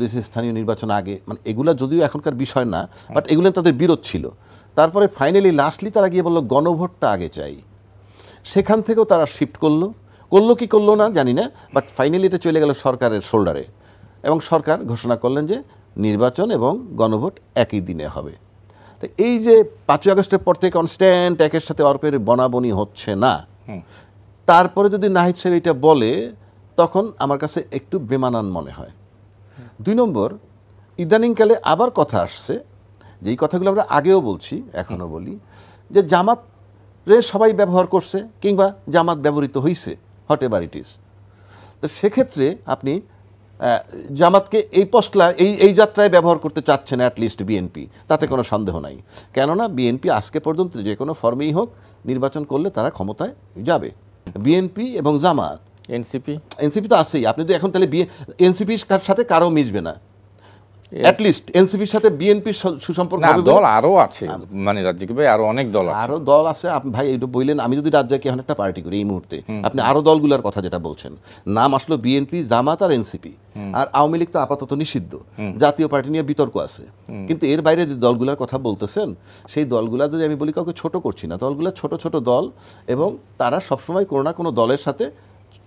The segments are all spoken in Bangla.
প্রদেশের স্থানীয় নির্বাচন আগে, মানে এগুলা যদিও এখনকার বিষয় না, বাট এগুলো তাদের বিরোধ ছিল। তারপরে ফাইনালি লাস্টলি তারা গিয়ে বললো গণভোটটা আগে চাই। সেখান থেকেও তারা শিফট করলো কি করলো না জানি না, বাট ফাইনালি এটা চলে গেল সরকারের শোল্ডারে, এবং সরকার ঘোষণা করলেন যে নির্বাচন এবং গণভোট একই দিনে হবে। তো এই যে 5ই আগস্টের পর থেকে কনস্ট্যান্ট একের সাথে অর্পের বনাবনি হচ্ছে না, তারপরে যদি নাহিদ সাহেব এটা বলে তখন আমার কাছে একটু বেমানান মনে হয়। 2 নম্বর, ইদানিংকালে আবার কথা আসছে, যেই কথাগুলো আমরা আগেও বলছি এখনও বলি, যে জামাত রে সবাই ব্যবহার করছে কিংবা জামাত ব্যবহৃত হয়েছে, হোয়াট এভার ইট ইজ। তো সেক্ষেত্রে আপনি জামাতকে এই এই যাত্রায় ব্যবহার করতে চাচ্ছেন অ্যাটলিস্ট বিএনপি, তাতে কোনো সন্দেহ নাই। কেননা বিএনপি আজকে পর্যন্ত যে কোনো ফর্মেই হোক নির্বাচন করলে তারা ক্ষমতায় যাবে। বিএনপি এবং জামাত, এনসিপি তো আছেই। আপনি তো এখন তাহলে এনসিপির সাথে কারো মিশবে না, অ্যাটলিস্ট এনসিপির সাথে বিএনপির সুসম্পর্ক হবে। দল আরও আছে, মানে রাজ্জাকি ভাই আরও অনেক দল আছে, আরও দল আছে। আপনি ভাই এইটা বললেন, আমি যদি রাজ্জাকি এখন একটা পার্টি করি এই মুহূর্তে, আপনি আরও দলগুলোর কথা যেটা বলছেন, নাম আসলো বিএনপি, জামাত আর এনসিপি, আর আওয়ামী লীগ তো আপাতত নিষিদ্ধ, জাতীয় পার্টি নিয়ে বিতর্ক আছে। কিন্তু এর বাইরে যে দলগুলোর কথা বলতেছেন, সেই দলগুলা যদি আমি বলি, কাউকে ছোট করছি না, দলগুলো ছোট ছোট দল, এবং তারা সবসময় কোনো না কোনো দলের সাথে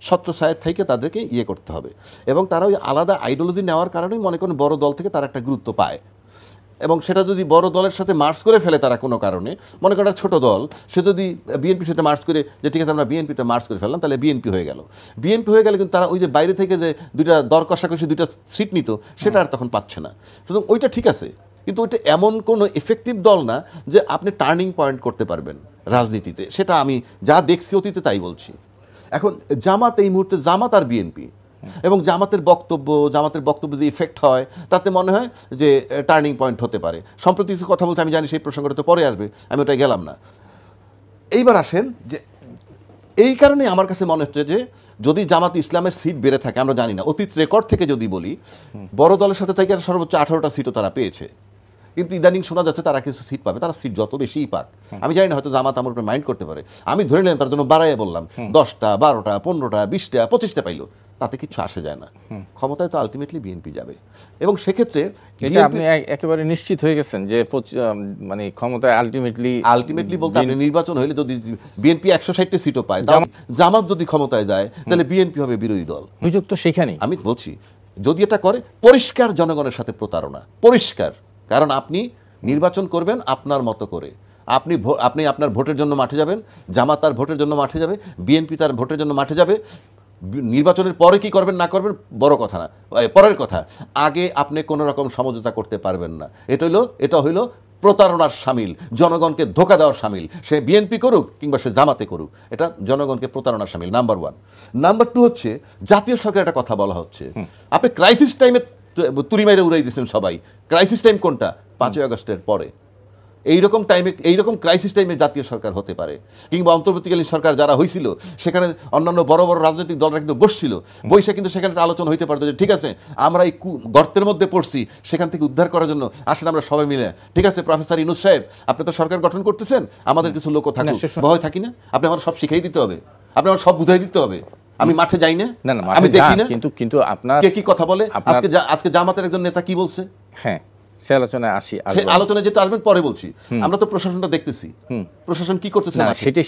ছত্রছায়া থেকে তাদেরকে করতে হবে, এবং তারা ওই আলাদা আইডিওলজি নেওয়ার কারণেই মনে করেন বড় দল থেকে তারা একটা গুরুত্ব পায়। এবং সেটা যদি বড় দলের সাথে মার্চ করে ফেলে তারা কোনো কারণে, মনে করেন ছোট দল, সে যদি বিএনপির সাথে মার্চ করে যে ঠিক আছে আমরা বিএনপিতে মার্চ করে ফেললাম, তাহলে বিএনপি হয়ে গেল। বিএনপি হয়ে গেলে কিন্তু তারা ওই যে বাইরে থেকে যে দুইটা দর কষাকষি 2টা সিট নিত, সেটা আর তখন পাচ্ছে না। সুতরাং ওইটা ঠিক আছে, কিন্তু ওইটা এমন কোনো এফেক্টিভ দল না যে আপনি টার্নিং পয়েন্ট করতে পারবেন রাজনীতিতে। সেটা আমি যা দেখছি অতীতে তাই বলছি। এখন জামাত এই মুহূর্তে, জামাত আর বিএনপি, এবং জামাতের বক্তব্য যে ইফেক্ট হয়, তাতে মনে হয় যে টার্নিং পয়েন্ট হতে পারে। সম্প্রতি কিছু কথা বলছে, আমি জানি সেই প্রসঙ্গটা তো পরে আসবে, আমি ওটাই গেলাম না। এইবার আসেন যে এই কারণে আমার কাছে মনে হচ্ছে যে যদি জামাত ইসলামের সিট বেড়ে থাকে, আমরা জানি না, অতীত রেকর্ড থেকে যদি বলি, বড় দলের সাথে থেকে সর্বোচ্চ 18টা সিটও তারা পেয়েছে, কিন্তু ইদানিং শোনা যাচ্ছে তারা কিছু সিট পাবে। তারা সিট যত বেশিই পাক, আমি জানি না, হয়তো জামাত আমার উপরে মাইন্ড করতে পারে, আমি ধরে নিলাম তার জন্য বাড়াইয়া বললাম 10টা 12টা 15টা 20টা 25টা পাইলো, তাতে কিছু আসে যায় না। ক্ষমতায় তো আলটিমেটলি বিএনপি যাবে, এবং সেক্ষেত্রে আপনি একেবারে নিশ্চিত হয়ে গেছেন যে মানে ক্ষমতায় আলটিমেটলি বলতে আপনি নির্বাচন হইলে যদি বিএনপি 160টা সিটও পায়, জামাত যদি ক্ষমতায় যায়, তাহলে বিএনপি হবে বিরোধী দল। অভিযোগ তো সেখানেই। আমি বলছি, যদি এটা করে, পরিষ্কার জনগণের সাথে প্রতারণা, পরিষ্কার। কারণ আপনি নির্বাচন করবেন আপনার মতো করে, আপনি আপনার ভোটের জন্য মাঠে যাবেন, জামাত তার ভোটের জন্য মাঠে যাবে, বিএনপি তার ভোটের জন্য মাঠে যাবে। নির্বাচনের পরে কি করবেন না করবেন বড় কথা না, পরের কথা। আগে আপনি কোনো রকম সমঝোতা করতে পারবেন না। এটা হইল প্রতারণার শামিল, জনগণকে ধোঁকা দেওয়ার শামিল। সে বিএনপি করুক কিংবা সে জামাতে করুক, এটা জনগণকে প্রতারণার শামিল, নাম্বার 1। নাম্বার 2 হচ্ছে জাতীয় সরকারের একটা কথা বলা হচ্ছে, আপনি ক্রাইসিস টাইমে তুড়ি মাইরে উড়াই দিচ্ছেন সবাই। ক্রাইসিস টাইম কোনটা? 5ই আগস্টের পরে। এইরকম ক্রাইসিস টাইমে জাতীয় সরকার হতে পারে, কিংবা অন্তর্বর্তীকালীন সরকার যারা হয়েছিল, সেখানে অন্যান্য বড় বড় রাজনৈতিক দলরা কিন্তু বসছিল, বৈশা কিন্তু সেখানে একটা আলোচনা হইতে পারতো যে ঠিক আছে আমরা এই গর্তের মধ্যে পড়ছি, সেখান থেকে উদ্ধার করার জন্য আসেন আমরা সবাই মিলে, ঠিক আছে প্রফেসর ইউনূস সাহেব আপনি তো সরকার গঠন করতেছেন, আমাদের কিছু লোকও থাকুক, ভয় থাকি না, আপনি আমার সব শিখাই দিতে হবে, আপনি আমার সব বুঝাই দিতে হবে। আমি মাঠে যাই না, আমি দেখি না, কিন্তু আপনার কে কি কথা বলে। আজকে জামাতের একজন নেতা কি বলছে, হ্যাঁ সে আলোচনায় আসি, আলোচনায় যেটা আসবেন পরে বলছি। আমরা তো প্রশাসনটা দেখতেছি, প্রশাসন কি করতেছে, সেটা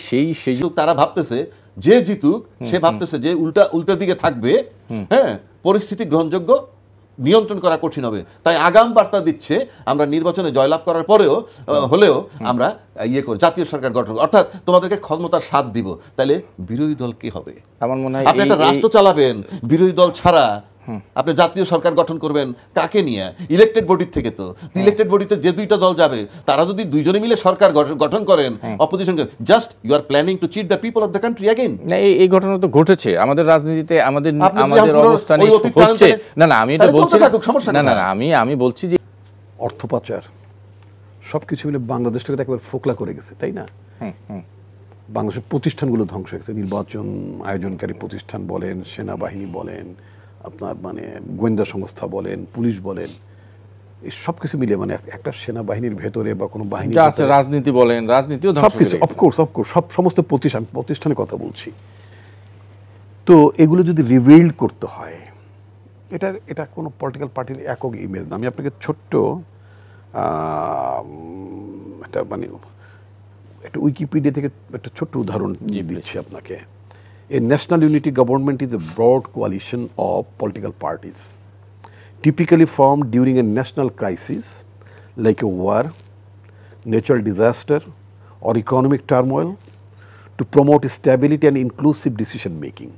সেই তারা ভাবতেছে যে জিতুক, সে ভাবতেছে যে উল্টা দিকে থাকবে, হ্যাঁ পরিস্থিতি গ্রহণযোগ্য, নিয়ন্ত্রণ করা কঠিন হবে। তাই আগাম বার্তা দিচ্ছে আমরা নির্বাচনে জয়লাভ করার পরেও হলেও আমরা করি জাতীয় সরকার গঠন, অর্থাৎ তোমাদেরকে ক্ষমতার স্বাদ দিব। তাহলে বিরোধী দল কি হবে? আমার মনে হয় আপনি একটা রাষ্ট্র চালাবেন বিরোধী দল ছাড়া, আপনি জাতীয় সরকার গঠন করবেন কাকে নিয়ে? ইলেক্টেড বডির থেকে। তো ইলেক্টেড বডিতে যে 2টা দল যাবে, তারা যদি দুইজনে মিলে সরকার গঠন করেন, opposition, just you are planning to cheat the people of the country again. এই ঘটনা তো ঘটেছে আমাদের রাজনীতিতে, আমাদের অবস্থানে হচ্ছে। না আমি এটা বলছি না, আমি বলছি যে অর্থ পাচার সবকিছু মিলে বাংলাদেশটাকে একবার ফোকলা করে গেছে, তাই না? বাংলাদেশের প্রতিষ্ঠানগুলো ধ্বংস হয়ে গেছে। নির্বাচন আয়োজনকারী প্রতিষ্ঠান বলেন, সেনাবাহিনী বলেন, আপনার মানে গোয়েন্দা সংস্থা বলেন, পুলিশ বলেন, এই সব কিছু মিলে মানে একটা সেনাবাহিনীর ভেতরে বা কোনো বাহিনী আছে, রাজনীতি বলেন, রাজনীতিও ধ্বংস হয়ে গেছে। অফকোর্স সব সমস্ত প্রতিষ্ঠানের কথা বলছি। তো এগুলো যদি রিভিল্ড করতে হয়, এটা কোনো পলিটিক্যাল পার্টির একক ইমেজ না। আমি আপনাকে ছোট্ট একটা মানে একটা উইকিপিডিয়া থেকে একটা ছোট্ট উদাহরণ দিচ্ছি আপনাকে। A national unity government is a broad coalition of political parties, typically formed during a national crisis like a war, natural disaster, or economic turmoil to promote stability and inclusive decision making.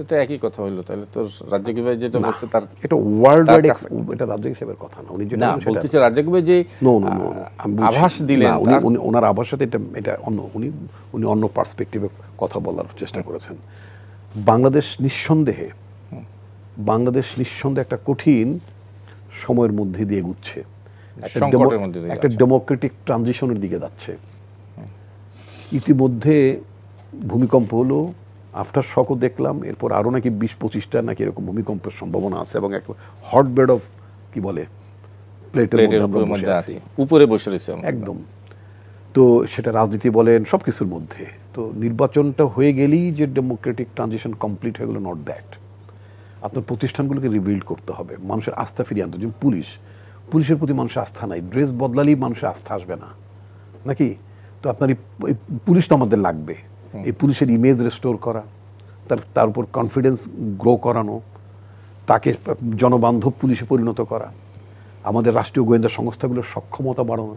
তো একই কথা হলো তাহলে তো রাজ্জাকি ভাই যেটা বলছে তার এটা ওয়ার্ল্ড ওয়াইড, এটা রাজ্জাকি সাহেবের কথা না, উনি যেটা না বলতেছে রাজ্জাকি ভাই যে আভাস দিলেন ওনার আভাস সাথে এটা অন্য, উনি অন্য পার্সপেক্টিভে কথা বলার চেষ্টা করেছেন। বাংলাদেশ নিঃসন্দেহে একটা কঠিন সময়ের মধ্যে দিয়ে এগুচ্ছে, একটা ডেমোক্রেটিক ট্রানজিশনের দিকে যাচ্ছে। ইতিমধ্যে ভূমিকম্প হলো, আফটার শকও দেখলাম, এরপর আরও নাকি 20-25টা নাকি এরকম ভূমিকম্পের সম্ভাবনা আছে, এবং একটা হটবেড অফ কি বলে প্লেটের মধ্যে আছি, উপরে বসে রয়েছে একদম। তো সেটা রাজনীতি বলেন সব কিছুর মধ্যে। তো নির্বাচনটা হয়ে গেলেই যে ডেমোক্রেটিক ট্রানজিশন কমপ্লিট হয়ে গেল, নট দ্যাট। আপনার প্রতিষ্ঠানগুলোকে রিবিল্ড করতে হবে, মানুষের আস্থা ফিরিয়ে আনতে। যেমন পুলিশের প্রতি মানুষের আস্থা নাই, ড্রেস বদলালেই মানুষের আস্থা আসবে না নাকি? তো আপনার এই পুলিশ তো আমাদের লাগবে, এই পুলিশের ইমেজ রেস্টোর করা, তার উপর কনফিডেন্স গ্রো করানো, তাকে জনবান্ধব পুলিশে পরিণত করা, আমাদের রাষ্ট্রীয় গোয়েন্দা সংস্থাগুলোর সক্ষমতা বাড়ানো,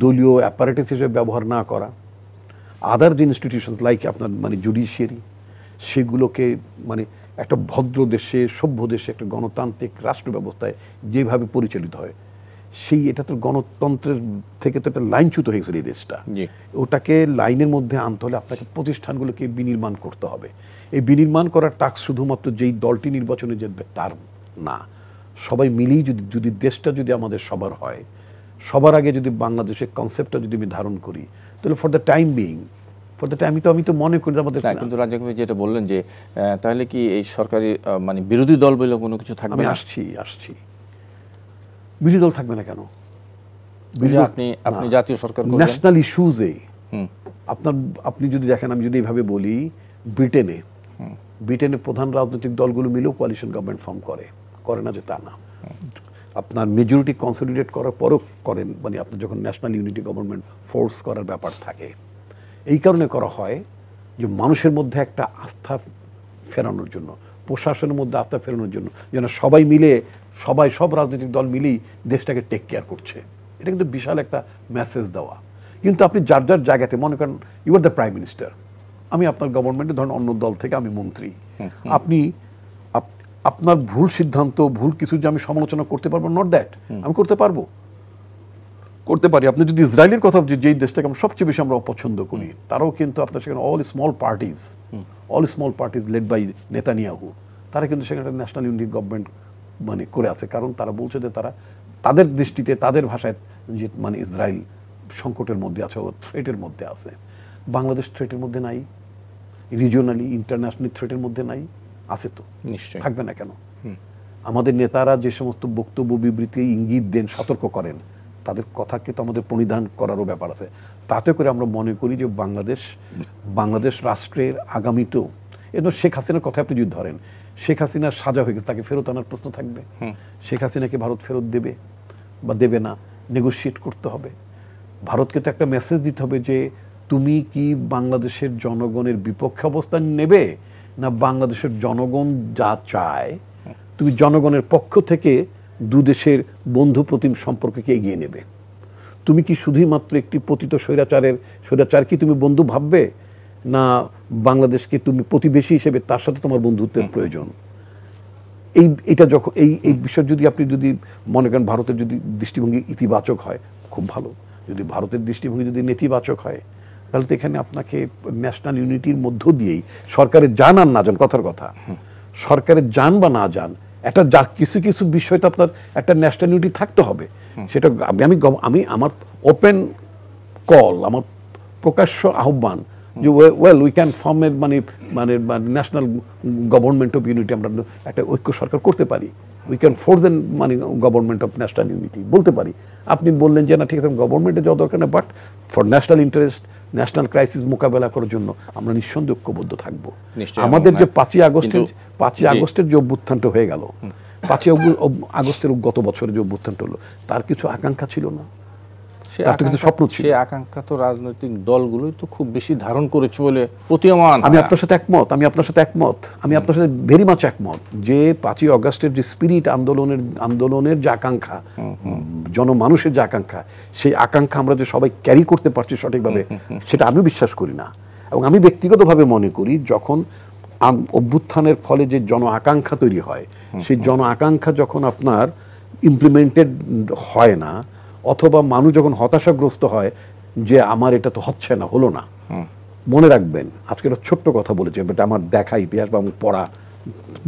দলীয় অ্যাপারেটাস হিসেবে ব্যবহার না করা, আদার যে ইনস্টিটিউশনস লাইক আপনার মানে জুডিশিয়ারি, সেগুলোকে মানে একটা ভদ্র দেশে, সভ্য দেশে, একটা গণতান্ত্রিক রাষ্ট্র ব্যবস্থায় যেভাবে পরিচালিত হয়, এটা তো গণতন্ত্রের থেকে তো একটা লাইনচ্যুত হয়ে গেছিল এই দেশটা। ওটাকে লাইনের মধ্যে আনতে হলে আপনাকে প্রতিষ্ঠানগুলোকে বিনির্মাণ করতে হবে। এই বিনির্মাণ করার টাস্ক শুধুমাত্র যেই দলটি নির্বাচনে জিতবে তার না, সবাই মিলেই যদি দেশটা যদি আমাদের সবার হয়, সবার আগে যদি বাংলাদেশের কনসেপ্টটা যদি আমি ধারণ করি, তাহলে ফর দ্য টাইম বিইং, আমি তো মনে করি আমাদের। কিন্তু রাজ্জাকি ভাই যেটা বললেন যে তাহলে কি এই সরকারি মানে বিরোধী দল বলে কোনো কিছু থাকবে না? আসছি বিরোধী দল থাকবে না কেন? আপনি জাতীয় সরকার করবেন ন্যাশনাল ইস্যুজে। আপনি যদি দেখেন, আমি যদি এইভাবে বলি, ব্রিটেনে প্রধান রাজনৈতিক দলগুলো মিলেও কোয়ালিশন গভর্নমেন্ট ফর্ম করে না যে তা না। আপনার মেজরিটি কনসলিডেট করার পরও করেন, মানে আপনার যখন ন্যাশনাল ইউনিটি গভর্নমেন্ট ফোর্স করার ব্যাপার থাকে, এই কারণে করা হয় যে মানুষের মধ্যে একটা আস্থা ফেরানোর জন্য, প্রশাসনের মধ্যে আস্থা ফেরানোর জন্য, যেন সবাই মিলে সব রাজনৈতিক দল মিলেই দেশটাকে টেক কেয়ার করছে। এটা কিন্তু বিশাল একটা মেসেজ দেওয়া। কিন্তু আপনি যার জায়গাতে, মনে করেন you are the prime minister, আমি আপনার গভর্নমেন্টে ধরেন অন্য দল থেকে আমি মন্ত্রী, আপনি আপনার ভুল সিদ্ধান্ত, ভুল কিছু যে আমি সমালোচনা করতে পারবো, নট দ্যাট, আমি করতে পারি। আপনি যদি ইসরায়েলের কথা, যেই দেশটাকে আমরা সবচেয়ে বেশি আমরা অপছন্দ করি, তারাও কিন্তু আপনার সেখানে all small parties led by Netanyahu, তারা কিন্তু সেখানে ন্যাশনাল ইউনিটি গভর্নমেন্ট মানে করে আছে। কারণ তারা বলছে যে তারা তাদের দৃষ্টিতে, তাদের ভাষায় যে মানে ইসরায়েল সংকটের মধ্যে আছে, থ্রেটের মধ্যে আছে। বাংলাদেশ থ্রেটের মধ্যে নাই, রিজিওনালি ইন্টারন্যাশনালি থ্রেটের মধ্যে নাই, আছে তো, নিশ্চয়ই থাকবে না কেন? আমাদের নেতারা যে সমস্ত বক্তব্য, বিবৃতি, ইঙ্গিত দেন, সতর্ক করেন, তাদের কথাকে তো আমাদের প্রণিধান করারও ব্যাপার আছে। তাতে করে আমরা মনে করি যে বাংলাদেশ রাষ্ট্রের আগামীতেও, এবং শেখ হাসিনার কথা আপনি যদি ধরেন, শেখ হাসিনার সাজা হয়ে গেছে, তাকে ফেরত আনার প্রশ্ন থাকবে। শেখ হাসিনাকে ভারত ফেরত দেবে বা দেবে না, নেগোশিয়েট করতে হবে। ভারতকে তো একটা মেসেজ দিতে হবে যে তুমি কি বাংলাদেশের জনগণের বিপক্ষে অবস্থান নেবে, না বাংলাদেশের জনগণ যা চায় তুমি জনগণের পক্ষ থেকে দুদেশের বন্ধু প্রতিম সম্পর্ককে এগিয়ে নেবে? তুমি কি শুধুই মাত্র একটি পতিত স্বৈরাচার কি তুমি বন্ধু ভাববে, না বাংলাদেশকে তুমি প্রতিবেশী হিসেবে তার সাথে তোমার বন্ধুত্বের প্রয়োজন? এইটা যখন এই বিষয় যদি আপনি যদি মনে করেন ভারতের যদি দৃষ্টিভঙ্গি ইতিবাচক হয়, খুব ভালো। যদি ভারতের দৃষ্টিভঙ্গি যদি নেতিবাচক হয়, তাহলে তো এখানে আপনাকে ন্যাশনাল ইউনিটির মধ্য দিয়েই সরকারের যান আর না যান, কথার কথা, সরকারের যান বা না যান, একটা কিছু বিষয় তো আপনার একটা ন্যাশনাল ইউনিটি থাকতে হবে। সেটা আমি আমার ওপেন কল, আমার প্রকাশ্য আহ্বান যে ওয়েল উই ক্যান ফর্ম এর মানে ন্যাশনাল গভর্নমেন্ট অফ ইউনিটি, আমরা একটা ঐক্য সরকার করতে পারি। উই ক্যান ফোর্স এন মানে গভর্নমেন্ট অফ ন্যাশনাল ইউনিটি বলতে পারি। আপনি বললেন যে না ঠিক আছে, গভর্নমেন্টে যাওয়া দরকার না, but for national interest, national crisis মোকাবেলা করার জন্য আমরা নিঃসন্দেহে ঐক্যবদ্ধ থাকবো। নিশ্চয়ই আমাদের যে আমরা- 5ই জি। আগস্টের যে অভ্যুত্থানটা হয়ে গেল, 5ই আগস্টের গত বছরে যে অভ্যুত্থানটা হলো, তার কিছু আকাঙ্ক্ষা ছিল না? তার তো কিছু স্বপ্ন ছিল। সে আকাঙ্ক্ষা তো রাজনৈতিক দলগুলোই তো খুব বেশি ধারণ করেছে বলে প্রতীয়মান। আমি আপনার সাথে একমত, আমি আপনার সাথে ভেরি মাচ একমত যে 5ই আগস্টের যে স্পিরিট, আন্দোলনের যে আকাঙ্ক্ষা, জনমানুষের যে আকাঙ্ক্ষা, সেই আকাঙ্ক্ষা আমরা যে সবাই ক্যারি করতে পারছি সঠিকভাবে, সেটা আমি বিশ্বাস করি না। এবং আমি ব্যক্তিগতভাবে মনে করি যখন অভ্যুত্থানের ফলে যে জন আকাঙ্ক্ষা তৈরি হয়, সেই জন আকাঙ্ক্ষা যখন আপনার ইমপ্লিমেন্টেড হয় না, অথবা মানুষ যখন হতাশাগ্রস্ত হয় যে আমার এটা তো হচ্ছে না, হলো না, মনে রাখবেন আজকে একটা ছোট্ট কথা বলেছি, বাট আমার দেখা ইতিহাস বা আমি পড়া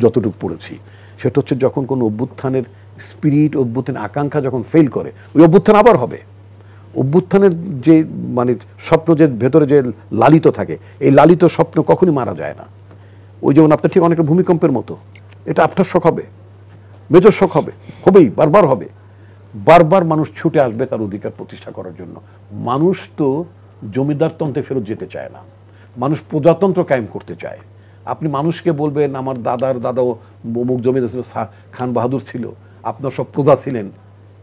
যতটুকু পড়েছি, সেটা হচ্ছে যখন কোনো অভ্যুত্থানের স্পিরিট, অভ্যুত্থানের আকাঙ্ক্ষা যখন ফেল করে, ওই অভ্যুত্থান আবার হবে। অভ্যুত্থানের যে মানে স্বপ্ন যে ভেতরে যে লালিত থাকে, এই লালিত স্বপ্ন কখনই মারা যায় না। ওই যেমন আপনার ঠিক অনেকটা ভূমিকম্পের মতো, এটা আফটার শক হবে, মেজর শক হবে, হবেই, বারবার হবে। বারবার মানুষ ছুটে আসবে তার অধিকার প্রতিষ্ঠা করার জন্য। মানুষ তো জমিদারতন্ত্রে ফেরত যেতে চায় না, মানুষ প্রজাতন্ত্র কায়েম করতে চায়। আপনি মানুষকে বলবেন আমার দাদাও অমুক জমিদার ছিল, খান বাহাদুর ছিল, আপনার সব প্রজা ছিলেন,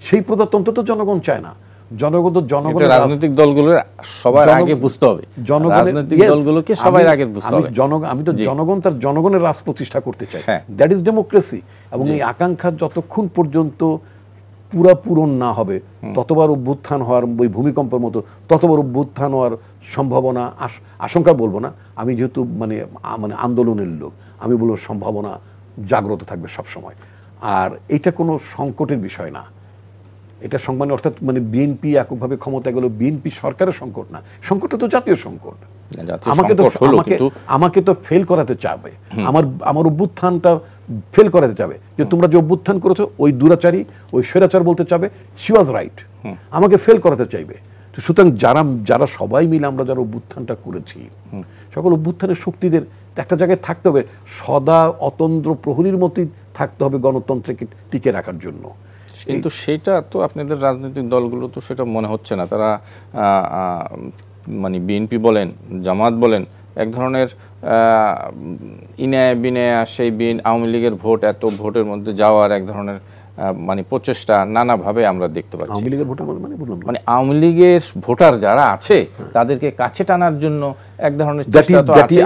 সেই প্রজাতন্ত্র তো জনগণ চায় না। জনগণের রাজনৈতিক দলগুলোর সবার আগে বুঝতে হবে, রাজনৈতিক দলগুলোকে সবার আগে বুঝতে হবে। আমি তো জনগণ তার জনগণের রাজ প্রতিষ্ঠা করতে চাই, হ্যাঁ। That is democracy. এবং এই আকাঙ্ক্ষা যতক্ষণ পর্যন্ত পুরা পূরণ না হবে, ততবার অভ্যুত্থান হওয়ার, ওই ভূমিকম্পের মতো ততবার অভ্যুত্থান হওয়ার সম্ভাবনা, আশঙ্কা বলবো না, আমি যেহেতু মানে আন্দোলনের লোক, আমি বলবো সম্ভাবনা জাগ্রত থাকবে সব সময়। আর এটা কোনো সংকটের বিষয় না, এটা মানে অর্থাৎ মানে বিএনপি এককভাবে ক্ষমতা গেল, বিএনপি সরকারের সংকট না, সংকটটা তো জাতীয় সংকট। আমাকে তো ফেল করাতে চাবে, আমার অভ্যুত্থানটা ফেল করাতে চাবে, যে তোমরা যে অভ্যুত্থান করেছো ওই দুরাচারী, ওই স্বৈরাচার বলতে চাবে, শি ওয়াজ রাইট, আমাকে ফেল করাতে চাইবে। তো সুতরাং যারা সবাই মিলে আমরা যারা অভ্যুত্থানটা করেছি, সকল অভ্যুত্থানের শক্তিদের একটা জায়গায় থাকতে হবে, সদা অতন্দ্র প্রহরীর মতোই থাকতে হবে গণতন্ত্রকে টিকে রাখার জন্য। কিন্তু সেটা তো আপনাদের রাজনৈতিক দলগুলো তো সেটা মনে হচ্ছে না। তারা মানে বিএনপি বলেন, জামাত বলেন, এক ধরনের ইনায়া বিনায়া সেই আওয়ামী লীগের ভোটের মধ্যে যাওয়ার এক ধরনের মানে প্রচেষ্টা নানাভাবে আমরা দেখতে পাচ্ছি। আওয়ামী লীগের ভোটার মানে আওয়ামী লীগের ভোটার যারা আছে তাদেরকে কাছে টানার জন্য এক ধরনের চেষ্টা তো আছে।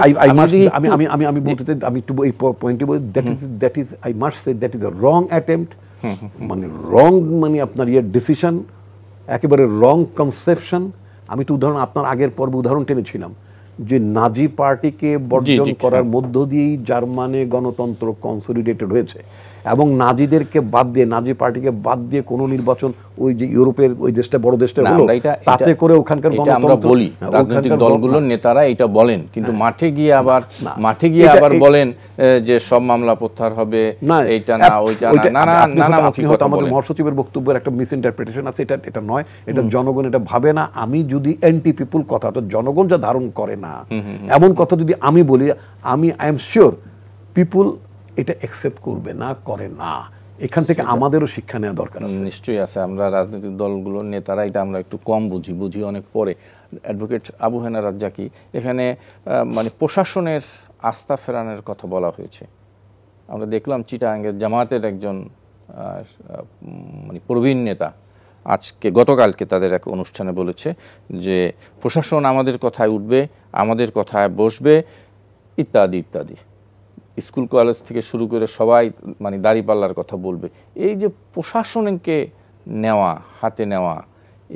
আমি বলতে চাই, আমি একটু এই পয়েন্টে বলি, that is I must say that is a wrong attempt, মানে রং, মানে আপনার ডিসিশন, একেবারে রং কনসেপশন। আমি তো উদাহরণ আপনার আগের পর্বে উদাহরণ টেনেছিলাম যে নাজি পার্টিকে বর্জন করার মধ্য দিয়েই জার্মানে গণতন্ত্র কনসলিডেটেড হয়েছে, এবং নাজিদেরকে বাদ দিয়ে, নাজি পার্টিকে বাদ দিয়ে কোনো নির্বাচন ওই যে ইউরোপের ওই দেশটা বড় দেশটা হলো, তাতে করে ওখানকার গণতন্ত্র আমরা বলি, রাজনৈতিক দলগুলোর নেতারা এটা বলেন, কিন্তু মাঠে গিয়ে আবার বলেন যে সব মামলা প্রত্যাহার হবে, এইটা না ওইটা না, নানামুখী কথা বলেন। আমাদের মহাসচিবের বক্তব্যের একটা মিস ইন্টারপ্রিটেশন আছে, এটা নয়, এটা জনগণ এটা ভাবে না। আমি যদি অ্যান্টি পিপুল কথা, তো জনগণ যা ধারণ করে না এমন কথা যদি আমি বলি, আই এম শিওর পিপুল এটা অ্যাকসেপ্ট করবে না, করে না। এখান থেকে আমাদেরও শিক্ষা নেওয়া দরকার আছে। নিশ্চয়ই আছে। আমরা রাজনৈতিক দলগুলোর নেতারা এটা আমরা একটু কম বুঝি অনেক পরে। অ্যাডভোকেট আবু হেনা রাজ্জাকি, এখানে মানে প্রশাসনের আস্থা ফেরানোর কথা বলা হয়েছে। আমরা দেখলাম চিটাগাঙ্গের জামাতের একজন মানে প্রবীণ নেতা গতকালকে তাদের এক অনুষ্ঠানে বলেছে যে প্রশাসন আমাদের কথায় উঠবে, আমাদের কথায় বসবে, ইত্যাদি ইত্যাদি। স্কুল কলেজ থেকে শুরু করে সবাই মানে দাঁড়িপাল্লার কথা বলবে। এই যে প্রশাসনকে হাতে নেওয়া,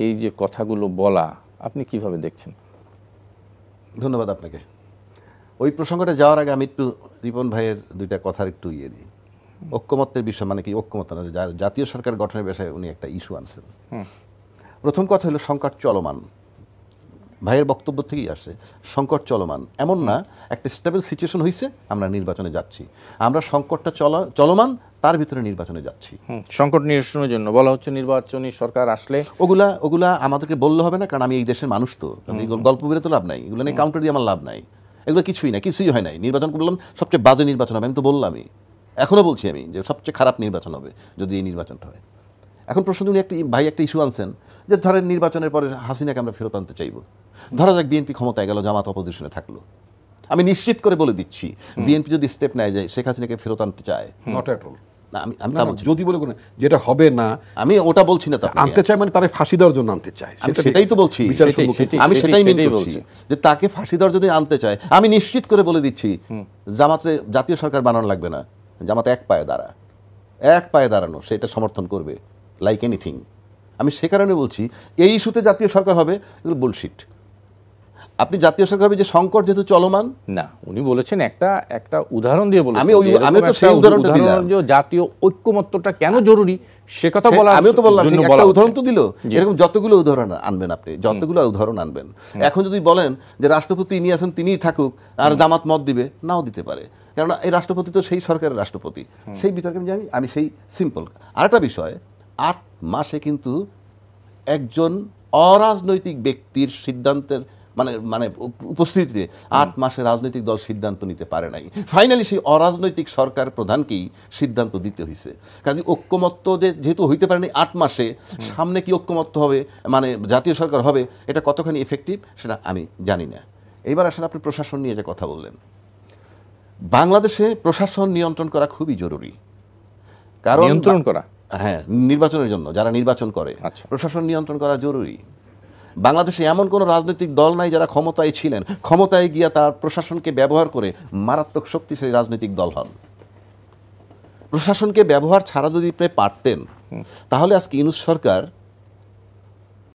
এই যে কথাগুলো বলা, আপনি কিভাবে দেখছেন? ধন্যবাদ আপনাকে। ওই প্রসঙ্গটা যাওয়ার আগে আমি একটু রিপন ভাইয়ের দুইটা কথার একটু দিই। ঐক্যমত্যের বিষয়, মানে কি ঐক্যমত্য না, জাতীয় সরকার গঠনের বিষয়ে উনি একটা ইস্যু আনছেন। প্রথম কথা হলো সংকট চলমান, ভাইয়ের বক্তব্য থেকেই আসে, সংকট চলমান। এমন না একটা স্টেবল সিচুয়েশন হয়েছে আমরা নির্বাচনে যাচ্ছি, আমরা সংকটটা চলমান, তার ভিতরে নির্বাচনে যাচ্ছি। সংকট নিরসনের জন্য বলা হচ্ছে নির্বাচনী সরকার আসলে ওগুলা আমাদেরকে বললে হবে না, কারণ আমি এই দেশের মানুষ, তো গল্প বেরোতে লাভ নাই, এগুলো নিয়ে কাউন্টার দিয়ে আমার লাভ নাই, এগুলো কিছুই হয় নাই। নির্বাচন করলাম, সবচেয়ে বাজে নির্বাচন হবে, আমি তো বললামই, এখনও বলছি আমি যে সবচেয়ে খারাপ নির্বাচন হবে যদি এই নির্বাচনটা হয়। এখন প্রশ্ন উনি একটা ইস্যু আনছেন যে ধরেন নির্বাচনের পরে হাসিনাকে আমরা ফেরত আনতে চাইব। ধরা যাক বিএনপি ক্ষমতায় গেল, জামাত অপোজিশনে থাকলো, আমি নিশ্চিত করে বলে দিচ্ছি বিএনপি যদি স্টেপ নেয় যায় শেখ হাসিনাকে ফেরত আনতে চায়, নট এট অল। না আমি তা বলছি, যদি বলে কোনো যেটা হবে না, আমি ওটা বলছি না, তো আপনাকে। আনতে চায় মানে তারে ফাঁসি দেওয়ার জন্য আনতে চায়, আমি সেটাই তো বলছি, বিচারের সম্মুখীন। আমি সেটাই মিন সেটাই করছি বলছি। যে তাকে ফাঁসি দেওয়ার যদি আনতে চায়, আমি নিশ্চিত করে বলে দিচ্ছি জামাতে জাতীয় সরকার বানানো লাগবে না, জামাত এক পায়ে দাঁড়ানো সেটা সমর্থন করবে লাইক এনিথিং। আমি সে কারণে বলছি এই ইস্যুতে জাতীয় সরকার হবে, এগুলো বুলশিট। আপনি জাতীয় সরকার হবে যে সংকট যেহেতু চলমান, না, উনি বলেছেন একটা উদাহরণ দিয়ে বলেছেন, আমি তো সেই উদাহরণটা দিলাম। জাতীয় ঐক্যমত্যটা কেন জরুরি সে কথা বলা, আমিও তো বললাম জন্য একটা বলা উদাহরণ তো হচ্ছে। দিল। এরকম যতগুলো উদাহরণ আনবেন আপনি, যতগুলো উদাহরণ আনবেন। এখন যদি বলেন যে রাষ্ট্রপতি ইনি আছেন তিনিই থাকুক আর জামাত মত দিবে, নাও দিতে পারে, কেননা এই রাষ্ট্রপতি তো সেই সরকারের রাষ্ট্রপতি, সেই বিতর্কে আমি জানি। আমি সেই সিম্পল আরেকটা বিষয়, 8 মাসে কিন্তু একজন অরাজনৈতিক ব্যক্তির সিদ্ধান্তের মানে উপস্থিতিতে 8 মাসে রাজনৈতিক দল সিদ্ধান্ত নিতে পারে নাই। ফাইনালি সেই অরাজনৈতিক সরকার প্রধানকেই সিদ্ধান্ত দিতে হয়েছে। কাজে ঐক্যমত্য যেহেতু হইতে পারেনি 8 মাসে, সামনে কি ঐক্যমত্য হবে, মানে জাতীয় সরকার হবে, এটা কতখানি এফেক্টিভ সেটা আমি জানি না। এইবার আসলে আপনি প্রশাসন নিয়ে যে কথা বললেন, বাংলাদেশে প্রশাসন নিয়ন্ত্রণ করা খুবই জরুরি। কারণ নিয়ন্ত্রণ করা, হ্যাঁ, নির্বাচনের জন্য যারা নির্বাচন করে আচ্ছা। প্রশাসন নিয়ন্ত্রণ করা জরুরি। বাংলাদেশে এমন কোনো রাজনৈতিক দল নাই যারা ক্ষমতায় ছিলেন, ক্ষমতায় গিয়া তার প্রশাসনকে ব্যবহার করে মারাত্মক শক্তিশালী রাজনৈতিক দল হন। প্রশাসনকে ব্যবহার ছাড়া যদি আপনি পারতেন, তাহলে আজকে ইউনূস সরকার